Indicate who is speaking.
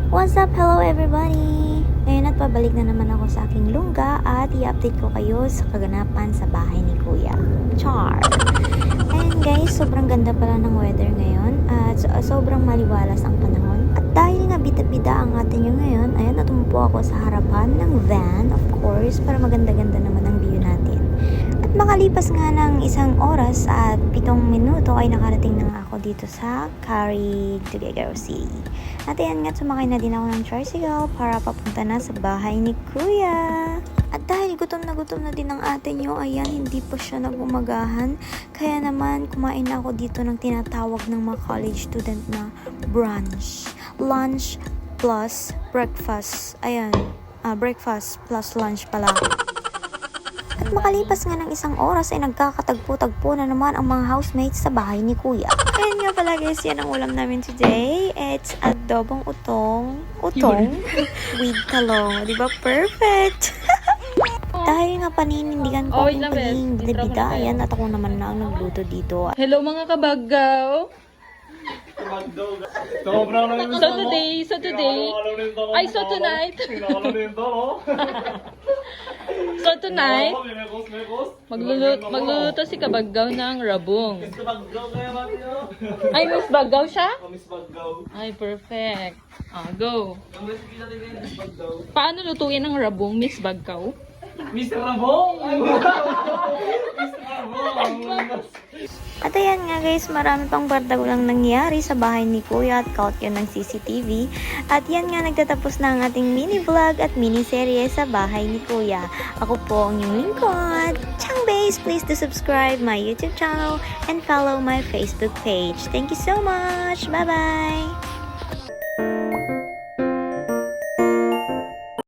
Speaker 1: What's up? Hello everybody! Ngayon at pabalik na naman ako sa aking lungga at i-update ko kayo sa kaganapan sa bahay ni Kuya. Char! Ayan guys, sobrang ganda pala ng weather ngayon at sobrang maliwalas ang panahon. At dahil nga bida-bida ang atin yung ngayon, ayan, natumpo ako sa harapan ng van, of course, para maganda-ganda naman ang view natin. At makalipas nga ng 1 oras at 7 minuto ay nakarating na nga ako dito sa Carig, Tuguegarao City. At ayan nga, sumakay na din ako ng tricycle para papunta na sa bahay ni Kuya. At dahil gutom na din ang ate nyo, ayan, hindi pa siya nagumagahan. Kaya naman, kumain na ako dito ng tinatawag ng mga college student na brunch. Lunch plus breakfast. Ayan, breakfast plus lunch pala. At makalipas nga ng 1 oras ay nagkakatagpo-tagpo na naman ang mga housemates sa bahay ni Kuya. Ayan nga pala guys, yan ang ulam namin today. It's adobong utong with talong. Diba? Perfect! Dahil nga paninindigan ko ang pagiging bida-bida, ayan, at ako naman na ang nagluto dito.
Speaker 2: Hello mga kabagaw! So tonight, magluluto si kabagaw ng rabong. Ay, Miss Bagaw siya? Ay, perfect. Go. Paano lutuin ang rabong, Miss Bagaw?
Speaker 3: Mr. Rabong!
Speaker 1: At ayan nga guys, marami pang bardagulang nangyari sa bahay ni Kuya at caught yun ng CCTV. At yan nga, nagtatapos na ang ating mini vlog at mini serye sa bahay ni Kuya. Ako po ang inyong lingkod, Chang Base. Please do subscribe my YouTube channel and follow my Facebook page. Thank you so much! Bye-bye!